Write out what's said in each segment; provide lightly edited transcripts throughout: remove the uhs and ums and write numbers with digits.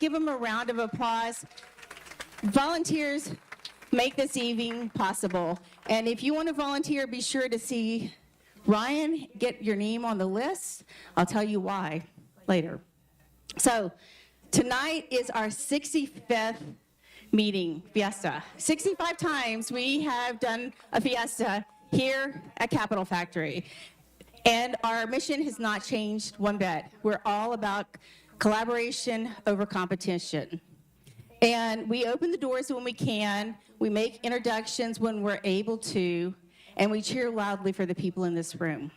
give them a round of applause. Volunteers make this evening possible. And if you want to volunteer, be sure to see Ryan, get your name on the list. I'll tell you why later. So tonight is our 65th meeting, Fiesta. 65 times we have done a Fiesta here at Capital Factory. And our mission has not changed one bit. We're all about collaboration over competition. And we open the doors when we can, we make introductions when we're able to, and we cheer loudly for the people in this room.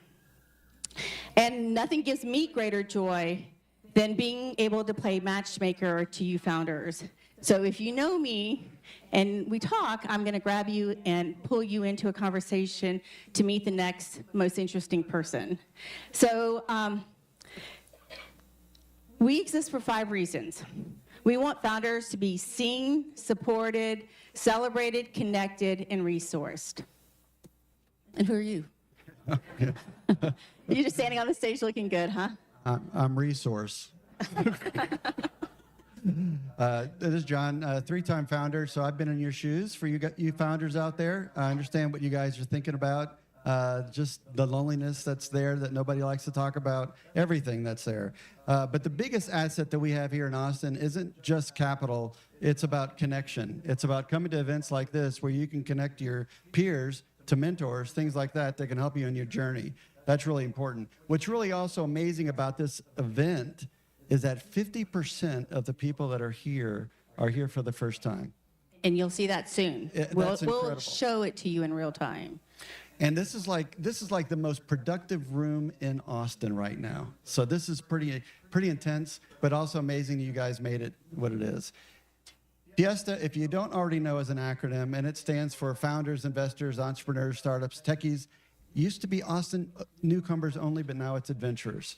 And nothing gives me greater joy than being able to play matchmaker to you founders. So if you know me and we talk, I'm going to grab you and pull you into a conversation to meet the next most interesting person. So we exist for 5 reasons. We want founders to be seen, supported, celebrated, connected, and resourced. And who are you? You're just standing on the stage looking good, huh? I'm resource. This is John, 3-time founder, so I've been in your shoes. For you founders out there, I understand what you guys are thinking about, just the loneliness that's there that nobody likes to talk about, everything that's there. But the biggest asset that we have here in Austin isn't just capital, it's about connection. It's about coming to events like this where you can connect to your peers, to mentors, things like that that can help you in your journey. That's really important. What's really also amazing about this event is that 50% of the people that are here for the first time. And you'll see that soon. We'll show it to you in real time. And this is like the most productive room in Austin right now. So this is pretty intense, but also amazing that you guys made it what it is. FIESTA, if you don't already know, is an acronym, and it stands for Founders, Investors, Entrepreneurs, Startups, Techies. Used to be Austin Newcomers only, but now it's Adventurers.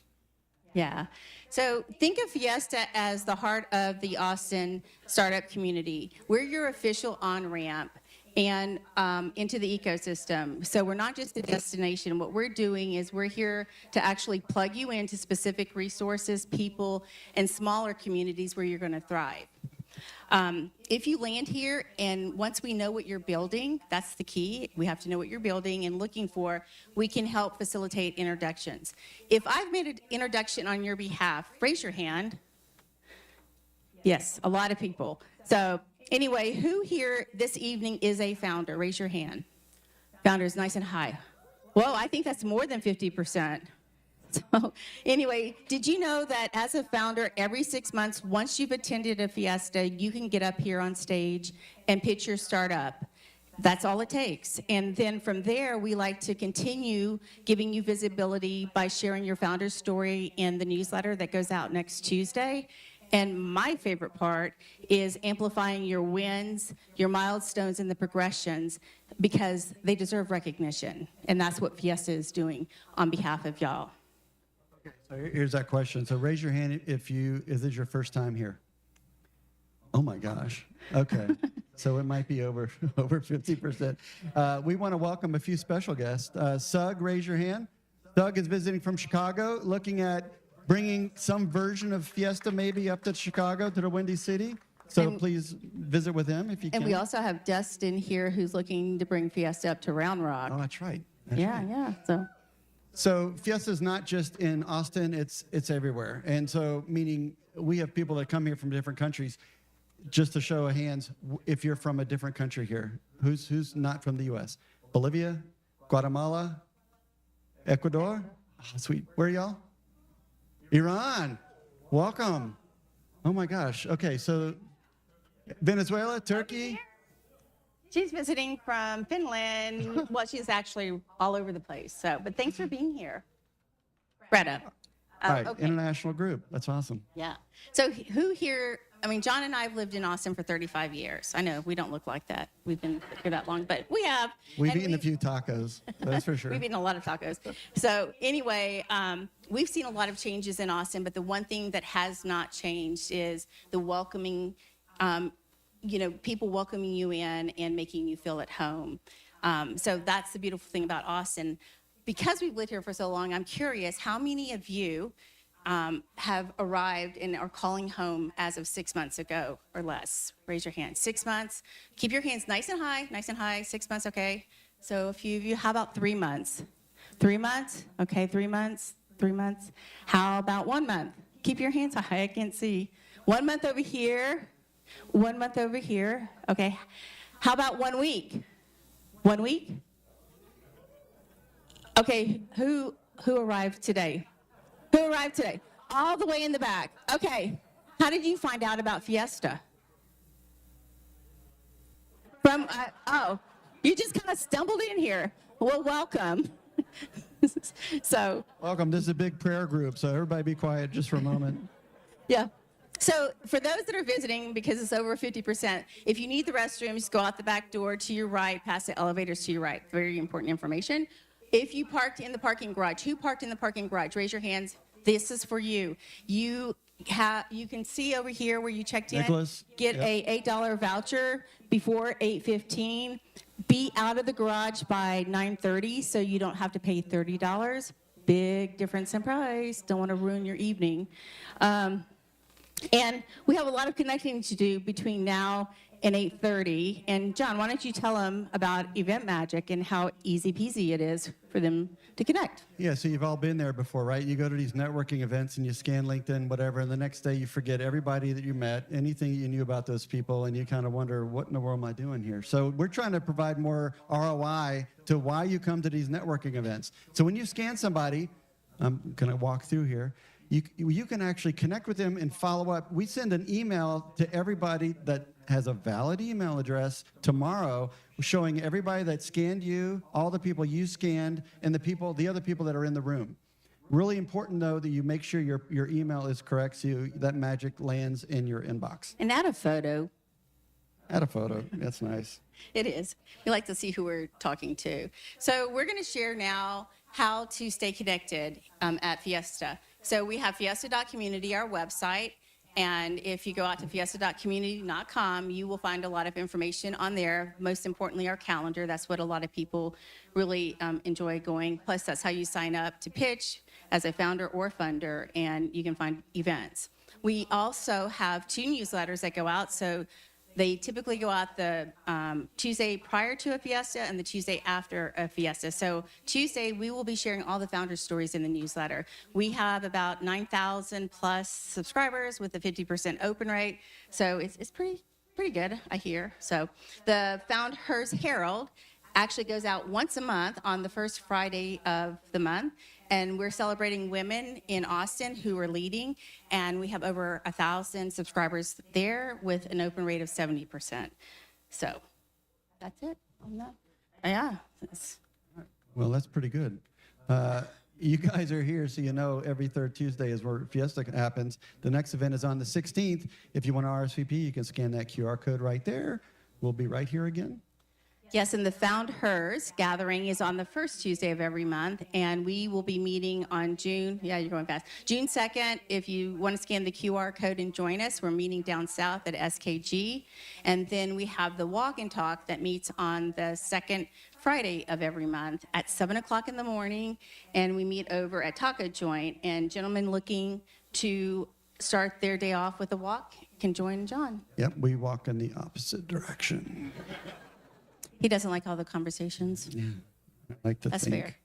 Yeah. So think of Fiesta as the heart of the Austin startup community. We're your official on-ramp and into the ecosystem. So we're not just a destination. What we're doing is we're here to actually plug you into specific resources, people, and smaller communities where you're going to thrive. If you land here and once we know what you're building, that's the key. We have to know what you're building and looking for. We can help facilitate introductions. If I've made an introduction on your behalf, raise your hand. Yes, a lot of people. So anyway, who here this evening is a founder? Raise your hand. Founders, nice and high. Well, I think that's more than 50%. So anyway, did you know that as a founder, every 6 months, once you've attended a Fiesta, you can get up here on stage and pitch your startup? That's all it takes. And then from there, we like to continue giving you visibility by sharing your founder's story in the newsletter that goes out next Tuesday. And my favorite part is amplifying your wins, your milestones, and the progressions because they deserve recognition. And that's what Fiesta is doing on behalf of y'all. So here's that question. So raise your hand if this is your first time here. Oh my gosh. Okay. So it might be over 50%. We want to welcome a few special guests. Sug, raise your hand. Sug is visiting from Chicago, looking at bringing some version of Fiesta maybe up to Chicago, to the Windy City. So please visit with him if you can. And we also have Dustin here who's looking to bring Fiesta up to Round Rock. Oh, that's right. Yeah. So Fiesta is not just in Austin, it's everywhere. And so meaning we have people that come here from different countries. Just to show of hands, if you're from a different country here, who's not from the U.S.? Bolivia, Guatemala, Ecuador? Oh, sweet. Where are y'all? Iran. Welcome. Oh my gosh. Okay, so Venezuela, Turkey. She's visiting from Finland. Well, she's actually all over the place. So, but thanks for being here, Greta. All right, okay. International group. That's awesome. Yeah. So who here, I mean, John and I have lived in Austin for 35 years. I know we don't look like that. We've been here that long, but we have. We've eaten a few tacos, that's for sure. We've eaten a lot of tacos. So anyway, we've seen a lot of changes in Austin, but the one thing that has not changed is the welcoming, people welcoming you in and making you feel at home. So that's the beautiful thing about Austin. Because we've lived here for so long, I'm curious, how many of you have arrived and are calling home as of 6 months ago or less? Raise your hand. 6 months. Keep your hands nice and high, nice and high. 6 months, okay. So a few of you, how about 3 months? 3 months? Okay, 3 months, 3 months. How about 1 month? Keep your hands high, I can't see. 1 month over here, 1 month over here. Okay, how about 1 week? 1 week? Okay, who arrived today? Who arrived today? All the way in the back. Okay, how did you find out about Fiesta? From, you just kind of stumbled in here. Well, welcome. So, Welcome. This is a big prayer group, so everybody be quiet just for a moment. yeah. So for those that are visiting, because it's over 50%, if you need the restrooms, go out the back door to your right, past the elevators to your right. Very important information. If you parked in the parking garage, who parked in the parking garage? Raise your hands. This is for you. You can see over here where you checked in. Nicholas, Get a $8 voucher before 8:15. Be out of the garage by 9:30 so you don't have to pay $30. Big difference in price. Don't want to ruin your evening. And we have a lot of connecting to do between now and 8:30. And John, why don't you tell them about Event Magic and how easy peasy it is for them to connect? Yeah, so you've all been there before, right? You go to these networking events and you scan LinkedIn, whatever, and the next day you forget everybody that you met, anything you knew about those people, and you kind of wonder, what in the world am I doing here? So we're trying to provide more ROI to why you come to these networking events. So when you scan somebody, I'm going to walk through here, you can actually connect with them and follow up. We send an email to everybody that has a valid email address tomorrow showing everybody that scanned you, all the people you scanned, and the other people that are in the room. Really important, though, that you make sure your email is correct so that magic lands in your inbox. And add a photo. Add a photo. That's nice. It is. We like to see who we're talking to. So we're going to share now how to stay connected at Fiesta. So we have fiesta.community, our website, and if you go out to fiesta.community.com, you will find a lot of information on there. Most importantly, our calendar. That's what a lot of people really enjoy going. Plus, that's how you sign up to pitch as a founder or funder, and you can find events. We also have 2 newsletters that go out. So they typically go out the Tuesday prior to a Fiesta and the Tuesday after a Fiesta. So Tuesday, we will be sharing all the founder stories in the newsletter. We have about 9,000 plus subscribers with a 50% open rate. So it's pretty good, I hear. So the Founders Herald actually goes out once a month on the first Friday of the month. And we're celebrating women in Austin who are leading. And we have over 1,000 subscribers there with an open rate of 70%. So that's it on that. Yeah. Well, that's pretty good. You guys are here, so you know every third Tuesday is where Fiesta happens. The next event is on the 16th. If you want to RSVP, you can scan that QR code right there. We'll be right here again. Yes, and the Founders gathering is on the first Tuesday of every month, and we will be meeting on June 2nd. If you want to scan the QR code and join us, we're meeting down south at SKG. And then we have the walk and talk that meets on the second Friday of every month at 7 o'clock in the morning, and we meet over at Taco Joint. And gentlemen looking to start their day off with a walk can join John. Yep, we walk in the opposite direction. He doesn't like all the conversations. Yeah, I like to That's think.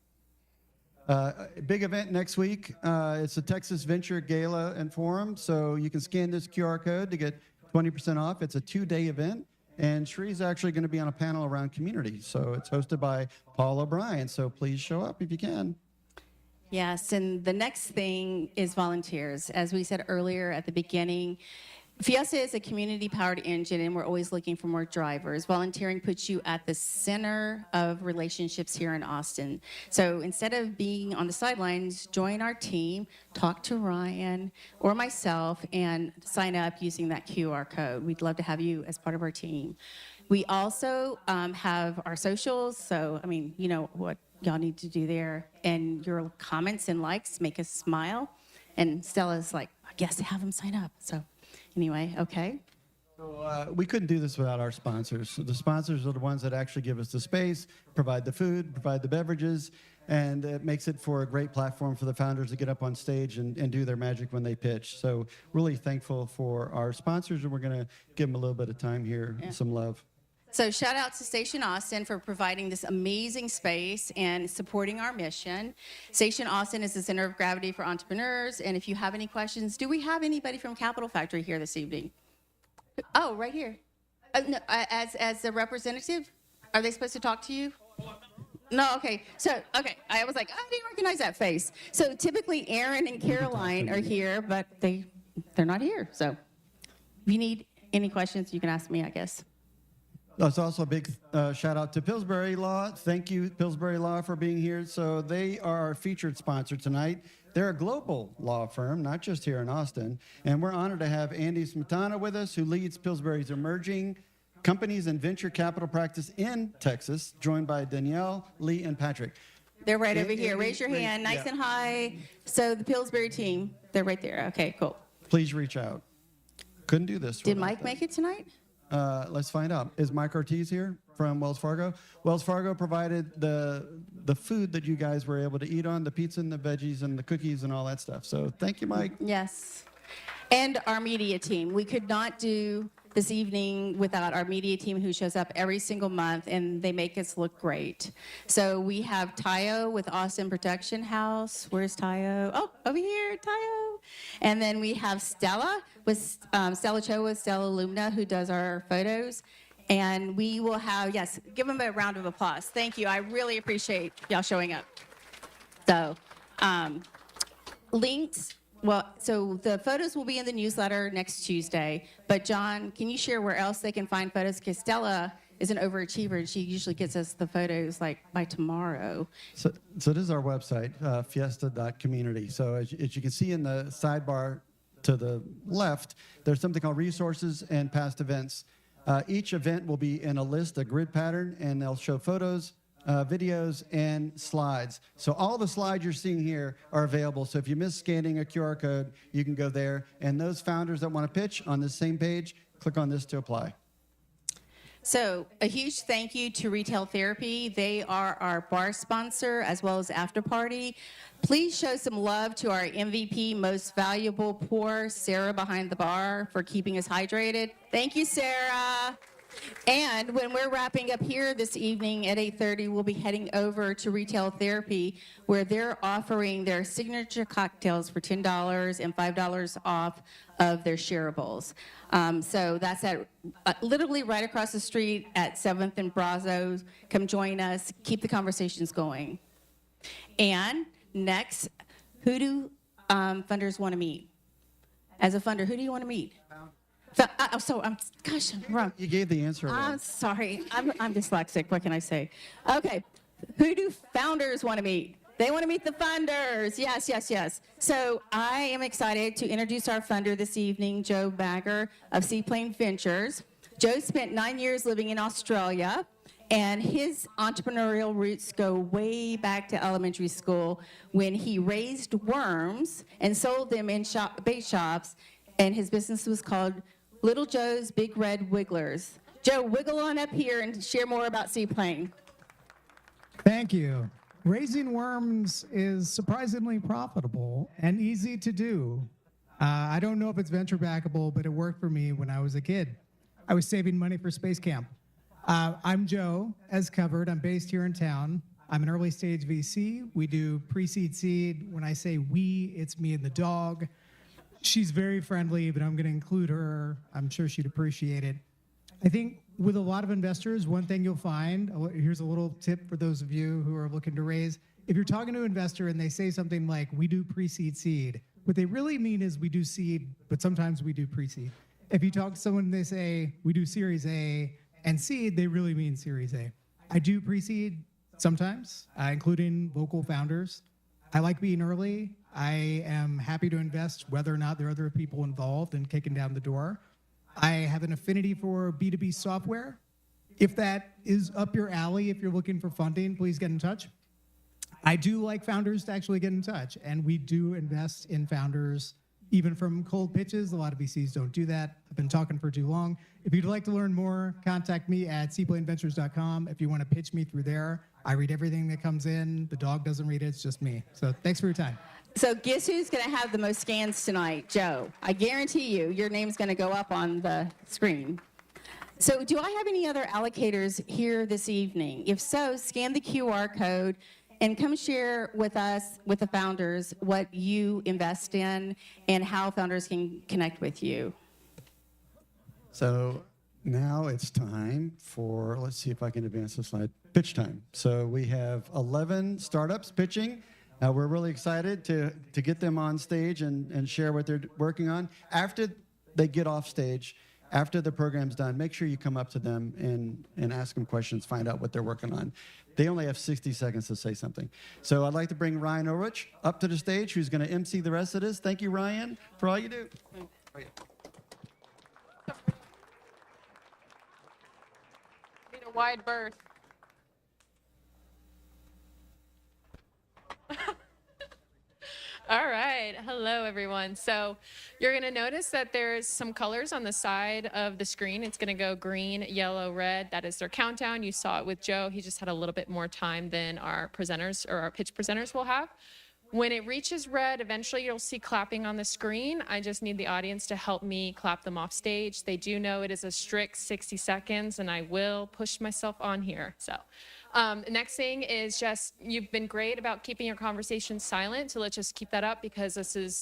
fair. Big event next week. It's the Texas Venture Gala and Forum. So you can scan this QR code to get 20% off. It's a 2-day event. And Shree's actually going to be on a panel around community. So it's hosted by Paul O'Brien. So please show up if you can. Yes, and the next thing is volunteers. As we said earlier at the beginning, Fiesta is a community-powered engine, and we're always looking for more drivers. Volunteering puts you at the center of relationships here in Austin. So instead of being on the sidelines, join our team, talk to Ryan or myself, and sign up using that QR code. We'd love to have you as part of our team. We also have our socials, so, I mean, you know what y'all need to do there. And your comments and likes make us smile. And Stella's like, yes, have them sign up. So anyway, okay. So we couldn't do this without our sponsors. So the sponsors are the ones that actually give us the space, provide the food, provide the beverages. and it makes it for a great platform for the founders to get up on stage and do their magic when they pitch. So really thankful for our sponsors, and we're going to give them a little bit of time here, some love. So shout out to Station Austin for providing this amazing space and supporting our mission. Station Austin is the center of gravity for entrepreneurs. And if you have any questions, do we have anybody from Capital Factory here this evening? Oh, right here. No, as the representative, are they supposed to talk to you? No, okay. So, okay, I was like, I didn't recognize that face. So typically Aaron and Caroline are here, but they're not here. So if you need any questions, you can ask me, I guess. There's also a big shout out to Pillsbury Law. Thank you, Pillsbury Law, for being here. So they are our featured sponsor tonight. They're a global law firm, not just here in Austin. And we're honored to have Andy Smetana with us, who leads Pillsbury's emerging companies and venture capital practice in Texas, joined by Danielle, Lee, and Patrick. They're right over here. Raise your hand, nice and high. So the Pillsbury team, they're right there. Okay, cool. Please reach out. Couldn't do this. Did Mike make it tonight? Let's find out. Is Mike Ortiz here from Wells Fargo? Wells Fargo provided the food that you guys were able to eat on, the pizza and the veggies and the cookies and all that stuff. So thank you, Mike. Yes. And our media team. We could not do this evening without our media team, who shows up every single month, and they make us look great. So we have Tayo with Austin Production House. Where's Tayo? Oh, over here, Tayo. And then we have Stella with Stella Cho with Stella Lumina, who does our photos. And we will have, yes, give them a round of applause. Thank you. I really appreciate y'all showing up. So, links. Well, so the photos will be in the newsletter next Tuesday. But John, can you share where else they can find photos? Because Stella is an overachiever, and she usually gets us the photos like by tomorrow. So this is our website, fiesta.community. So as you can see in the sidebar to the left, there's something called resources and past events. Each event will be in a list, a grid pattern, and they'll show photos, videos, and slides. So all the slides you're seeing here are available. So if you miss scanning a QR code, you can go there. And those founders that want to pitch on this same page, click on this to apply. So a huge thank you to Retail Therapy. They are our bar sponsor as well as After Party. Please show some love to our MVP, Most Valuable Pour, Sarah behind the bar, for keeping us hydrated. Thank you, Sarah. And when we're wrapping up here this evening at 8:30, we'll be heading over to Retail Therapy, where they're offering their signature cocktails for $10 and $5 off of their shareables. So that's at literally right across the street at 7th and Brazos. Come join us. Keep the conversations going. And next, who do funders want to meet? As a funder, who do you want to meet? Gosh, I'm wrong. You gave the answer away. I'm sorry. I'm dyslexic. What can I say? Okay. Who do founders want to meet? They want to meet the funders. Yes, yes, yes. So I am excited to introduce our funder this evening, Joe Bagger of Seaplane Ventures. Joe spent 9 years living in Australia, and his entrepreneurial roots go way back to elementary school when he raised worms and sold them in bait shops, and his business was called Little Joe's Big Red Wigglers. Joe, wiggle on up here and share more about Seaplane. Thank you. Raising worms is surprisingly profitable and easy to do. I don't know if it's venture backable, but it worked for me when I was a kid. I was saving money for space camp. I'm Joe, as covered. I'm based here in town. I'm an early stage VC. We do pre-seed seed. When I say we, it's me and the dog. She's very friendly, but I'm going to include her. I'm sure she'd appreciate it. I think with a lot of investors, one thing you'll find, here's a little tip for those of you who are looking to raise. If you're talking to an investor and they say something like, we do pre-seed seed, what they really mean is we do seed, but sometimes we do pre-seed. If you talk to someone and they say, we do Series A and seed, they really mean Series A. I do pre-seed sometimes, including local founders. I like being early. I am happy to invest whether or not there are other people involved in kicking down the door. I have an affinity for B2B software. If that is up your alley, if you're looking for funding, please get in touch. I do like founders to actually get in touch, and we do invest in founders even from cold pitches. A lot of VCs don't do that. I've been talking for too long. If you'd like to learn more, contact me at seaplaneventures.com. If you want to pitch me through there, I read everything that comes in. The dog doesn't read it. It's just me. So thanks for your time. So guess who's going to have the most scans tonight? Joe. I guarantee you, your name's going to go up on the screen. So do I have any other allocators here this evening? If so, scan the QR code and come share with us, with the founders, what you invest in and how founders can connect with you. So now it's time for, let's see if I can advance the slide, pitch time. So we have 11 startups pitching. We're really excited to get them on stage and share what they're working on. After they get off stage, after the program's done, make sure you come up to them and ask them questions, find out what they're working on. They only have 60 seconds to say something. So I'd like to bring Ryan Ulrich up to the stage, who's going to MC the rest of this. Thank you, Ryan, for all you do. Need a wide berth. All right. Hello, everyone. So you're going to notice that there's some colors on the side of the screen. It's going to go green, yellow, red. That is their countdown. You saw it with Joe. He just had a little bit more time than our presenters or our pitch presenters will have. When it reaches red, eventually you'll see clapping on the screen. I just need the audience to help me clap them off stage. They do know it is a strict 60 seconds, and I will push myself on here. So the next thing is just, you've been great about keeping your conversation silent, so let's just keep that up because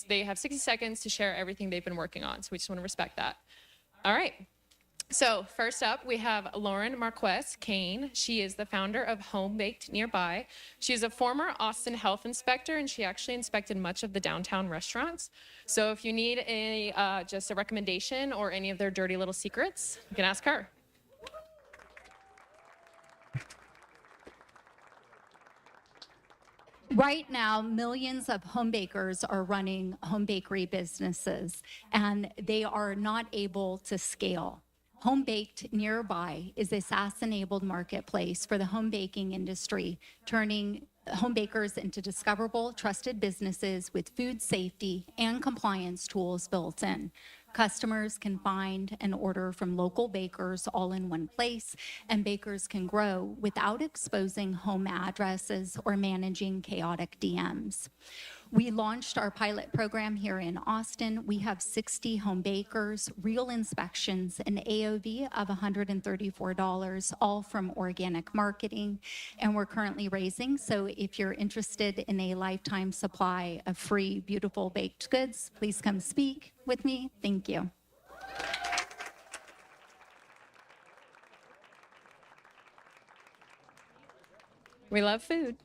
they have 60 seconds to share everything they've been working on. So we just want to respect that. All right. So first up, we have Lauren Marquez Kane. She is the founder of Home Baked Nearby. She's a former Austin health inspector, and she actually inspected much of the downtown restaurants. So if you need just a recommendation or any of their dirty little secrets, you can ask her. Right now, millions of home bakers are running home bakery businesses, and they are not able to scale. Home Baked Nearby is a SaaS-enabled marketplace for the home baking industry, turning home bakers into discoverable, trusted businesses with food safety and compliance tools built in. Customers can find and order from local bakers all in one place, and bakers can grow without exposing home addresses or managing chaotic DMs. We launched our pilot program here in Austin. We have 60 home bakers, real inspections, an AOV of $134, all from organic marketing. And we're currently raising, so if you're interested in a lifetime supply of free, beautiful baked goods, please come speak with me. Thank you. We love food.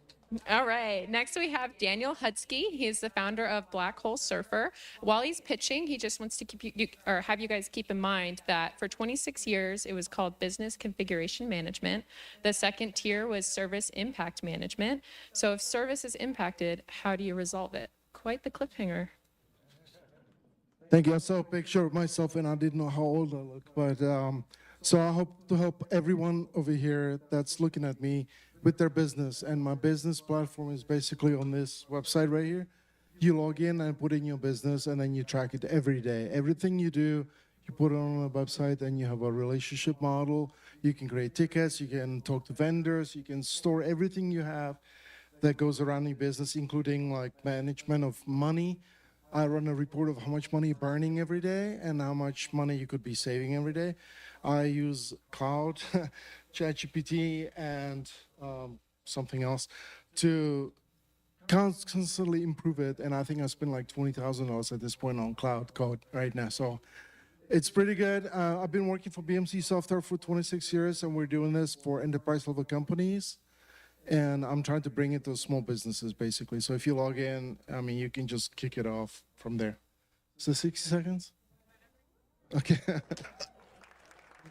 All right. Next, we have Daniel Hudsky. He is the founder of Black Hole Surfer. While he's pitching, he just wants to have you guys keep in mind that for 26 years, it was called Business Configuration Management. The second tier was Service Impact Management. So if service is impacted, how do you resolve it? Quite the cliffhanger. Thank you. I saw a picture of myself and I didn't know how old I look, but so I hope to help everyone over here that's looking at me with their business. And my business platform is basically on this website right here. You log in and put in your business, and then you track it every day. Everything you do, you put it on a website, and you have a relationship model. You can create tickets, you can talk to vendors, you can store everything you have that goes around your business, including like management of money. I run a report of how much money you're burning every day and how much money you could be saving every day. I use cloud, ChatGPT, and something else to constantly improve it. And I think I spend like $20,000 at this point on cloud code right now. So it's pretty good. I've been working for BMC Software for 26 years, and we're doing this for enterprise level companies. And I'm trying to bring it to small businesses, basically. So if you log in, I mean, you can just kick it off from there. So 60 seconds? Okay. Thank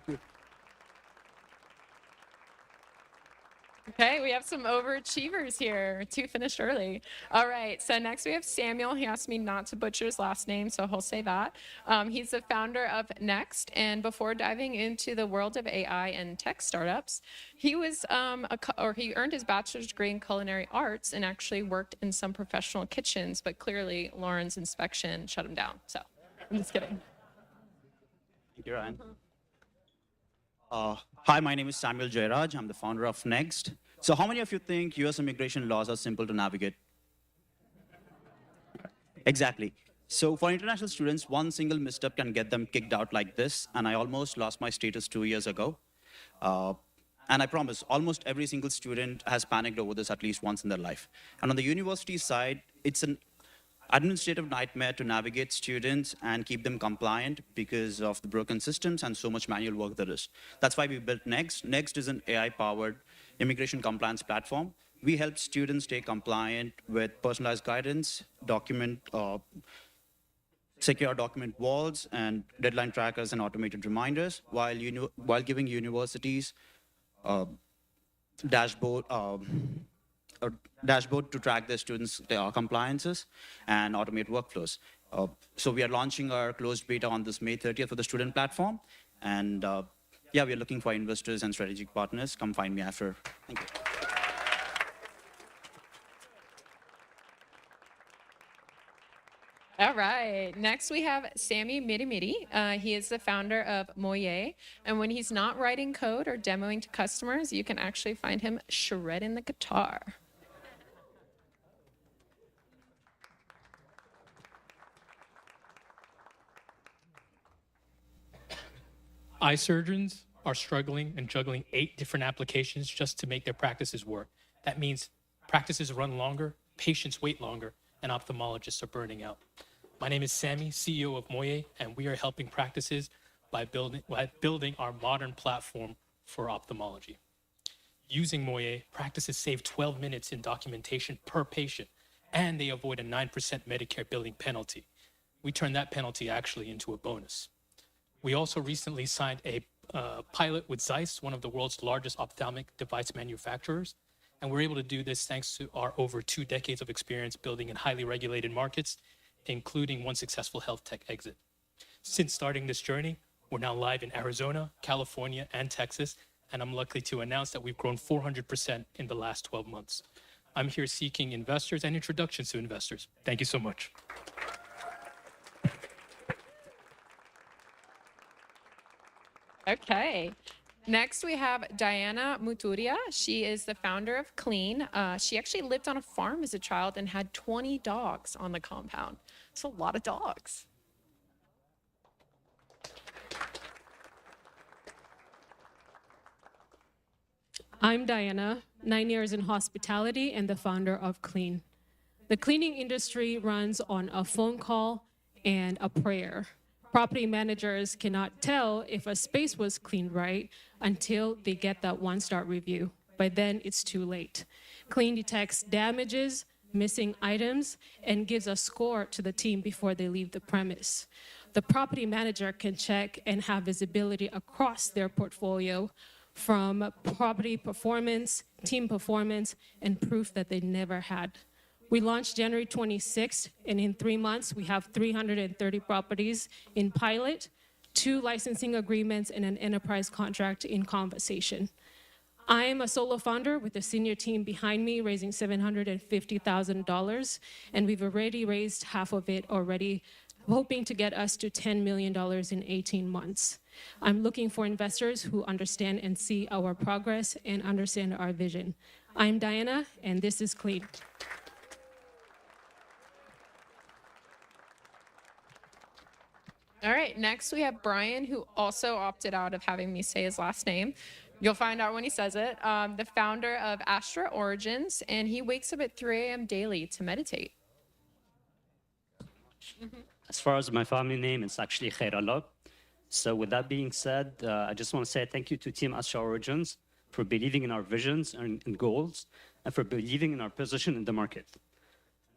you. Okay, we have some overachievers here. 2 finished early. All right, so next we have Samuel. He asked me not to butcher his last name, so he'll say that. He's the founder of Next, and before diving into the world of AI and tech startups, he was he earned his bachelor's degree in culinary arts and actually worked in some professional kitchens, but clearly Lauren's inspection shut him down. So I'm just kidding. Thank you, Ryan. Hi, my name is Samuel Jairaj. I'm the founder of Next. So how many of you think US immigration laws are simple to navigate? Exactly. So for international students, one single misstep can get them kicked out like this, and I almost lost my status 2 years ago. Uh, and I promise, almost every single student has panicked over this at least once in their life. And on the university side, it's an administrative nightmare to navigate students and keep them compliant because of the broken systems and so much manual work there is. That's why we built Next. Next is an AI-powered immigration compliance platform. We help students stay compliant with personalized guidance, secure document walls, and deadline trackers and automated reminders, while giving universities dashboard a dashboard to track their students' compliances and automate workflows. So we are launching our closed beta on this May 30th for the student platform. And yeah, we are looking for investors and strategic partners. Come find me after. Thank you. All right. Next, we have Sammy Mitimiti. He is the founder of Moye. And when he's not writing code or demoing to customers, you can actually find him shredding the guitar. Eye surgeons are struggling and juggling 8 different applications just to make their practices work. That means practices run longer, patients wait longer, and ophthalmologists are burning out. My name is Sammy, CEO of Moye, and we are helping practices by building our modern platform for ophthalmology. Using Moye, practices save 12 minutes in documentation per patient, and they avoid a 9% Medicare billing penalty. We turn that penalty actually into a bonus. We also recently signed a pilot with Zeiss, one of the world's largest ophthalmic device manufacturers. And we're able to do this thanks to our over 2 decades of experience building in highly regulated markets, including one successful health tech exit. Since starting this journey, we're now live in Arizona, California, and Texas. And I'm lucky to announce that we've grown 400% in the last 12 months. I'm here seeking investors and introductions to investors. Thank you so much. Okay. Next, we have Diana Muturia. She is the founder of Clean. She actually lived on a farm as a child and had 20 dogs on the compound. It's a lot of dogs. I'm Diana, 9 years in hospitality and the founder of Clean. The cleaning industry runs on a phone call and a prayer. Property managers cannot tell if a space was cleaned right until they get that one-star review. By then, it's too late. Clean detects damages, missing items, and gives a score to the team before they leave the premise. The property manager can check and have visibility across their portfolio from property performance, team performance, and proof that they never had. We launched January 26th, and in 3 months, we have 330 properties in pilot, 2 licensing agreements, and an enterprise contract in conversation. I am a solo founder with a senior team behind me, raising $750,000, and we've already raised half of it already, hoping to get us to $10 million in 18 months. I'm looking for investors who understand and see our progress and understand our vision. I'm Diana, and this is Clean. All right, next we have Brian, who also opted out of having me say his last name. You'll find out when he says it. The founder of Astra Origins, and he wakes up at 3 a.m. daily to meditate. As far as my family name, it's actually Khairallah. So with that being said, I just want to say thank you to Team Astra Origins for believing in our visions and goals, and for believing in our position in the market.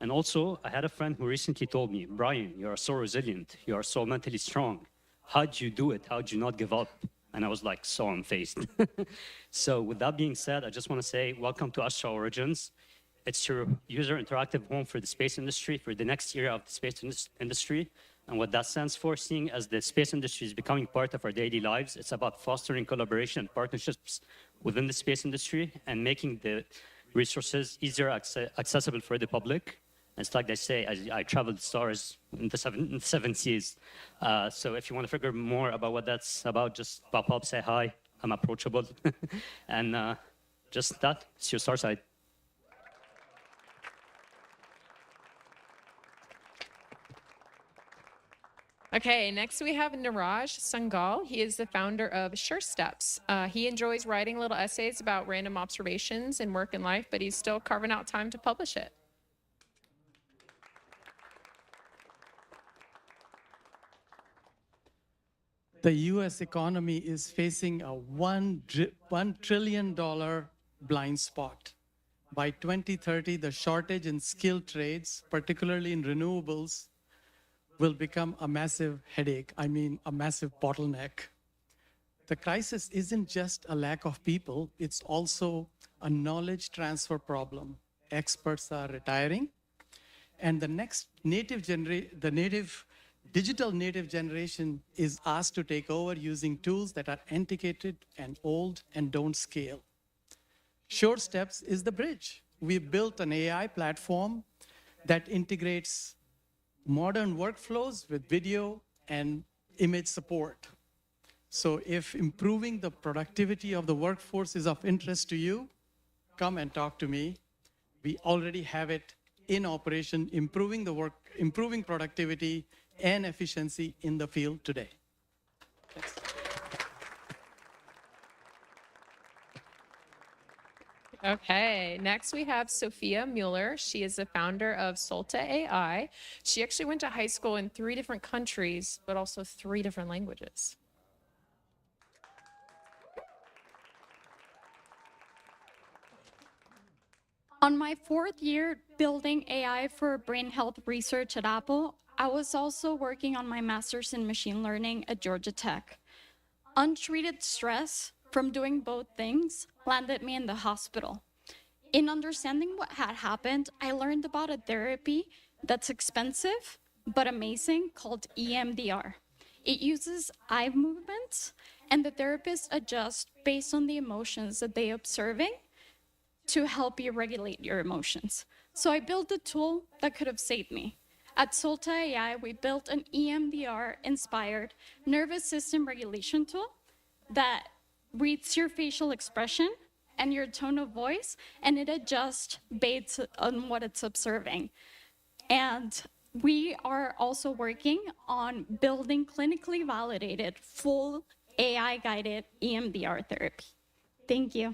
And also, I had a friend who recently told me, Brian, you are so resilient. You are so mentally strong. How'd you do it? How'd you not give up? And I was like, so unfazed. So with that being said, I just want to say, welcome to Astra Origins. It's your user interactive home for the space industry, for the next era of the space industry. And what that stands for, seeing as the space industry is becoming part of our daily lives, it's about fostering collaboration and partnerships within the space industry and making the resources easier accessible for the public. It's like they say, I traveled the stars in the seven seas. So if you want to figure more about what that's about, just pop up, say hi. I'm approachable. And just that, it's your star side. Okay, next we have Niraj Sangal. He is the founder of Sure Steps. He enjoys writing little essays about random observations in work and life, but he's still carving out time to publish it. The US economy is facing a $1 trillion blind spot. By 2030, the shortage in skilled trades, particularly in renewables, will become a massive headache. I mean, a massive bottleneck. The crisis isn't just a lack of people, it's also a knowledge transfer problem. Experts are retiring, and the next digital native generation is asked to take over using tools that are antiquated and old and don't scale. Sure Steps is the bridge. We built an AI platform that integrates modern workflows with video and image support. So if improving the productivity of the workforce is of interest to you, come and talk to me. We already have it in operation, improving productivity and efficiency in the field today. Thanks. Okay, next we have Sophia Mueller. She is the founder of FIESTA. She actually went to high school in 3 different countries, but also 3 different languages. On my 4th year building AI for brain health research at Apple, I was also working on my master's in machine learning at Georgia Tech. Untreated stress from doing both things landed me in the hospital. In understanding what had happened, I learned about a therapy that's expensive but amazing called EMDR. It uses eye movements, and the therapist adjusts based on the emotions that they're observing to help you regulate your emotions. So I built a tool that could have saved me. At FIESTA, we built an EMDR-inspired nervous system regulation tool that reads your facial expression and your tone of voice, and it adjusts based on what it's observing. And we are also working on building clinically validated, full AI-guided EMDR therapy. Thank you.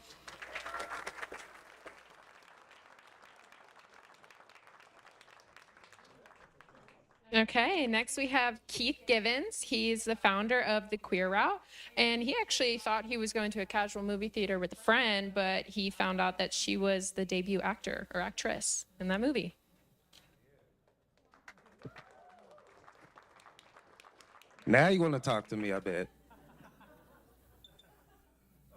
Okay, next we have Keith Givens. He's the founder of The Queer Route, and he actually thought he was going to a casual movie theater with a friend, but he found out that she was the debut actor or actress in that movie. Now you want to talk to me, I bet.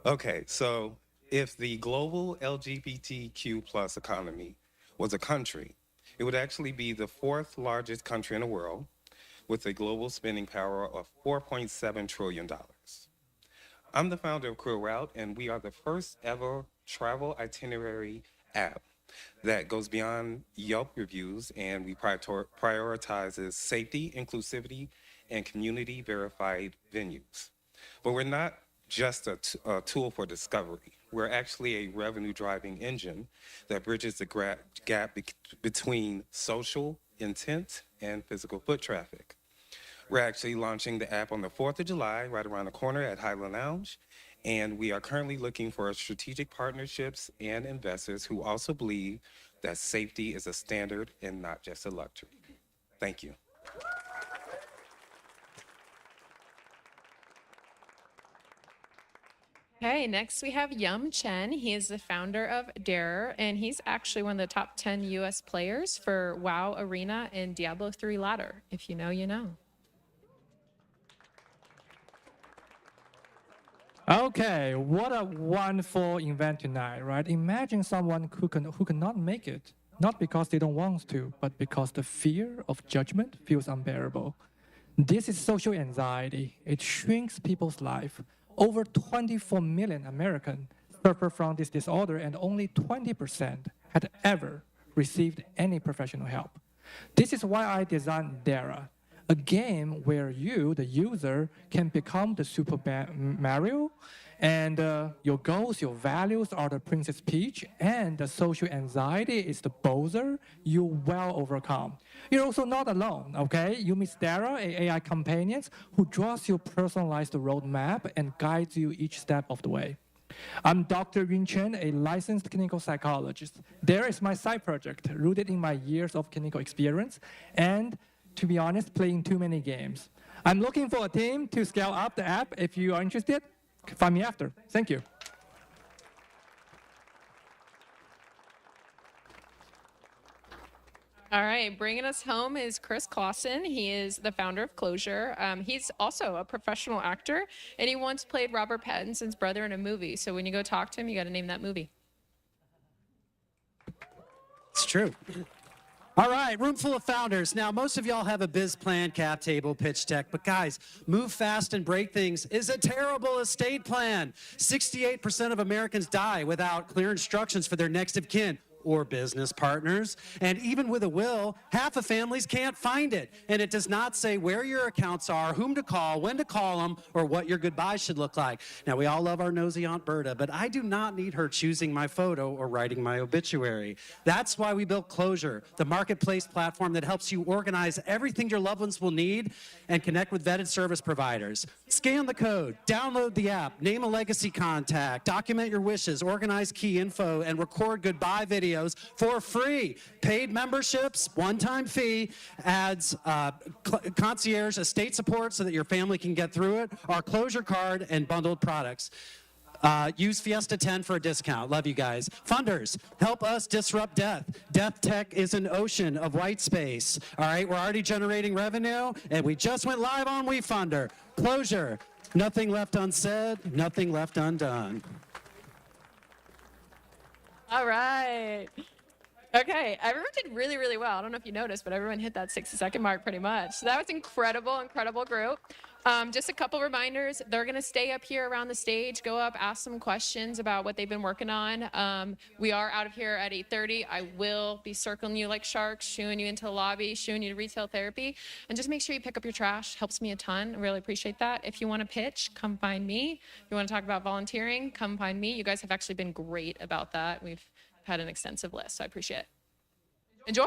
Okay, so if the global LGBTQ plus economy was a country, it would actually be the 4th largest country in the world with a global spending power of $4.7 trillion. I'm the founder of Queer Route, and we are the first ever travel itinerary app that goes beyond Yelp reviews, and we prioritizes safety, inclusivity, and community verified venues. But we're not just a tool for discovery. We're actually a revenue driving engine that bridges the gap between social intent and physical foot traffic. We're actually launching the app on the 4th of July, right around the corner at Highland Lounge. And we are currently looking for strategic partnerships and investors who also believe that safety is a standard and not just a luxury. Thank you. Okay, next we have Yum Chen. He is the founder of Darer, and he's actually one of the top 10 US players for WoW Arena and Diablo 3 Ladder. If you know, you know. Okay, what a wonderful event tonight, right? Imagine someone who cannot make it, not because they don't want to, but because the fear of judgment feels unbearable. This is social anxiety. It shrinks people's life. Over 24 million Americans suffer from this disorder, and only 20% had ever received any professional help. This is why I designed Darer, a game where you, the user, can become the Super Mario And your goals, your values are the Princess Peach, and the social anxiety is the Bowser, you well overcome. You're also not alone, okay? You meet Dara, a AI companion who draws your personalized roadmap and guides you each step of the way. I'm Dr. Yun Chen, a licensed clinical psychologist. There is my side project, rooted in my years of clinical experience, and to be honest, playing too many games. I'm looking for a team to scale up the app. If you are interested, find me after. Thank you. All right, bringing us home is Chris Clausen. He is the founder of Closure. He's also a professional actor, and he once played Robert Pattinson's brother in a movie. So when you go talk to him, you got to name that movie. It's true. All right, room full of founders. Now, most of y'all have a biz plan, cap table, pitch deck, but guys, move fast and break things is a terrible estate plan. 68% of Americans die without clear instructions for their next of kin or business partners. And even with a will, half of families can't find it. And it does not say where your accounts are, whom to call, when to call them, or what your goodbye should look like. Now, we all love our nosy Aunt Berta, but I do not need her choosing my photo or writing my obituary. That's why we built Closure, the marketplace platform that helps you organize everything your loved ones will need and connect with vetted service providers. Scan the code, download the app, name a legacy contact, document your wishes, organize key info, and record goodbye videos for free. Paid memberships, one-time fee, adds concierge estate support so that your family can get through it, our Closure card, and bundled products. Use FIESTA 10 for a discount. Love you guys. Funders, help us disrupt death. Death tech is an ocean of white space. All right, we're already generating revenue, and we just went live on WeFunder. Closure, nothing left unsaid, nothing left undone. All right. Okay, everyone did really, really well. I don't know if you noticed, but everyone hit that 60-second mark pretty much. So that was incredible, incredible group. Just a couple reminders. They're going to stay up here around the stage, go up, ask some questions about what they've been working on. We are out of here at 8:30. I will be circling you like sharks, shooing you into the lobby, shooing you to retail therapy. And just make sure you pick up your trash. Helps me a ton. I really appreciate that. If you want to pitch, come find me. If you want to talk about volunteering, come find me. You guys have actually been great about that. We've had an extensive list, so I appreciate it. Enjoy.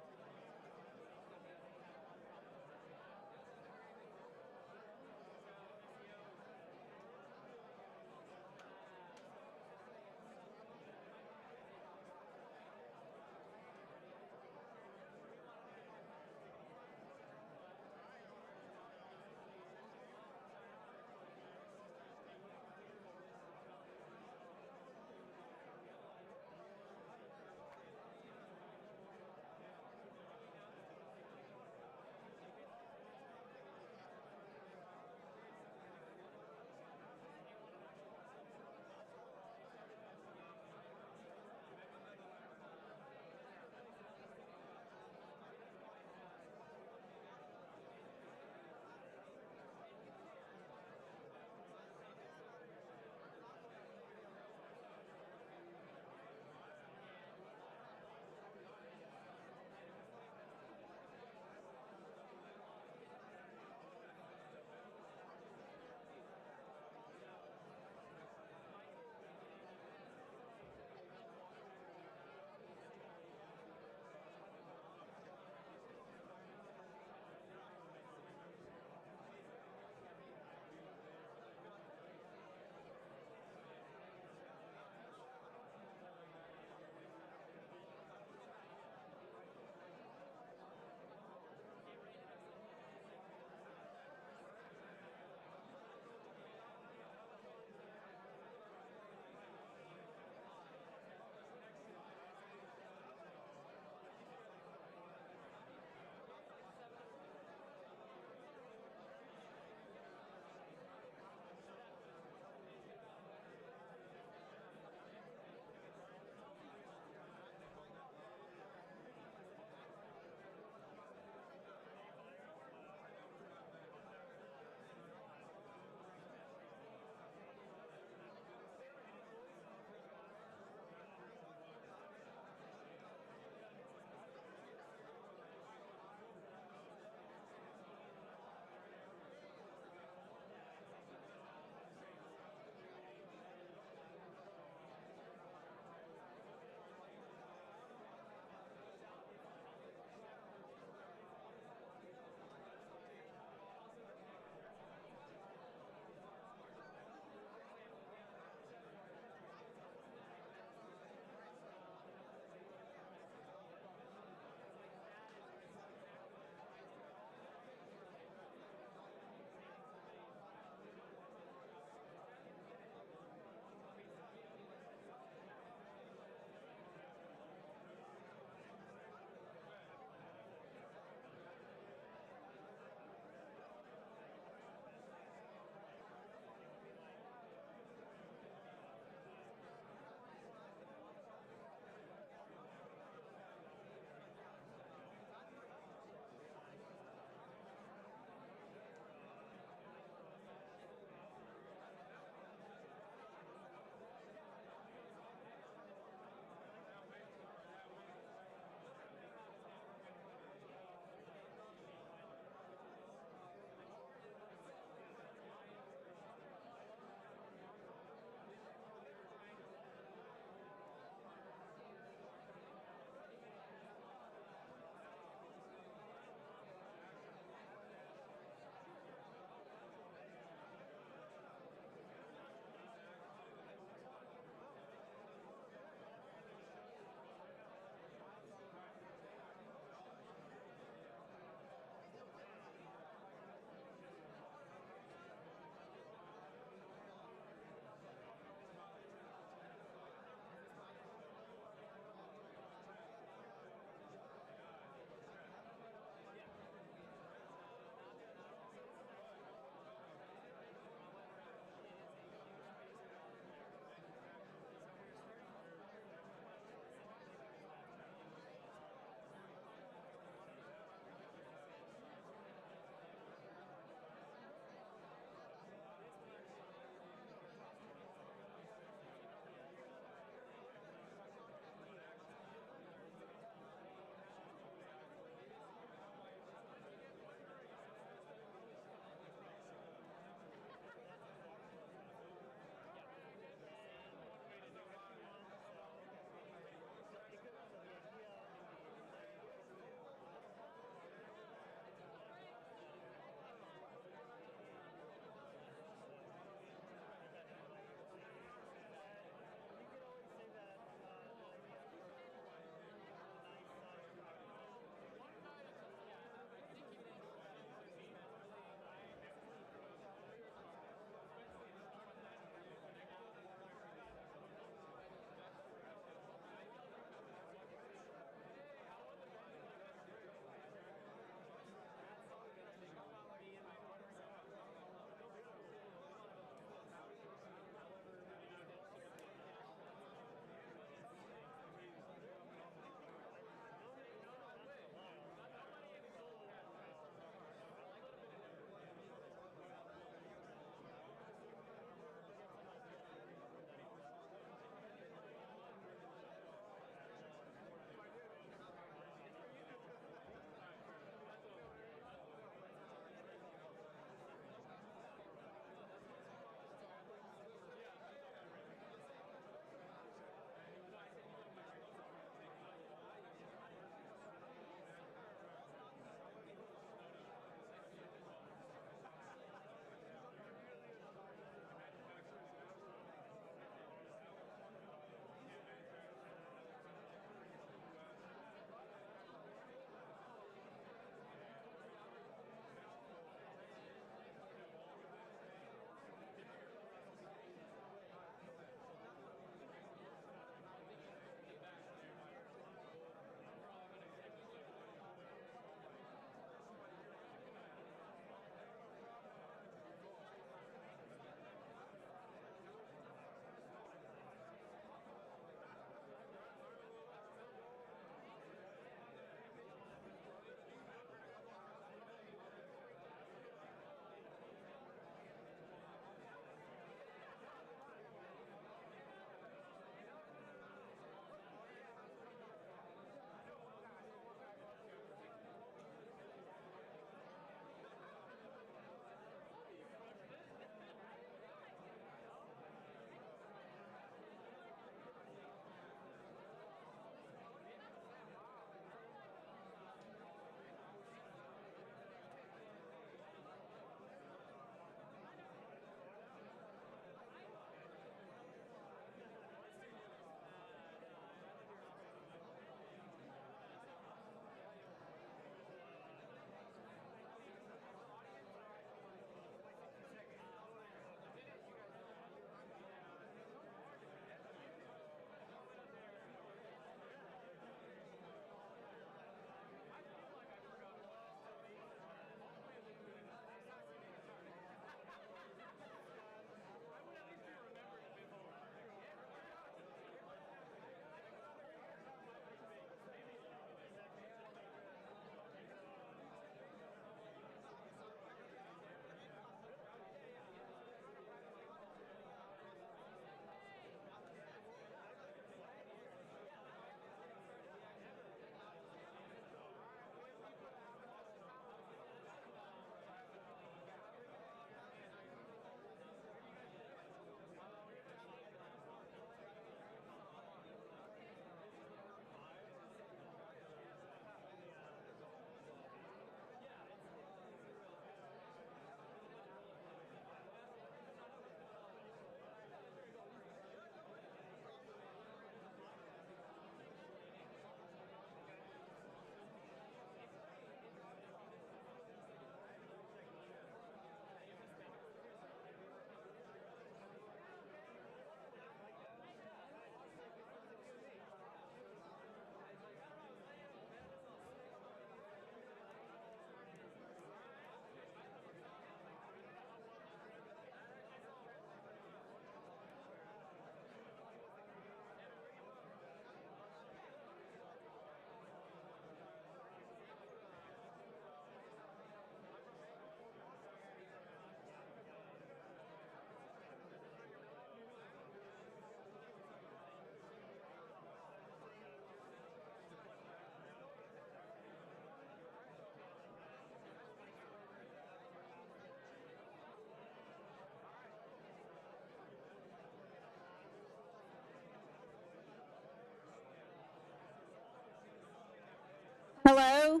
Hello?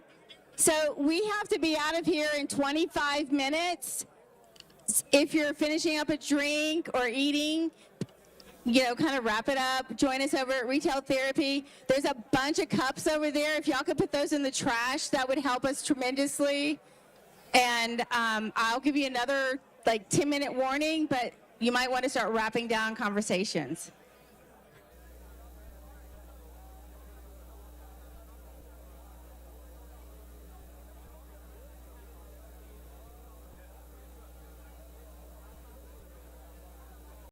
So we have to be out of here in 25 minutes. If you're finishing up a drink or eating, kind of wrap it up. Join us over at Retail Therapy. There's a bunch of cups over there. If y'all could put those in the trash, that would help us tremendously. And I'll give you another 10-minute warning, but you might want to start wrapping down conversations.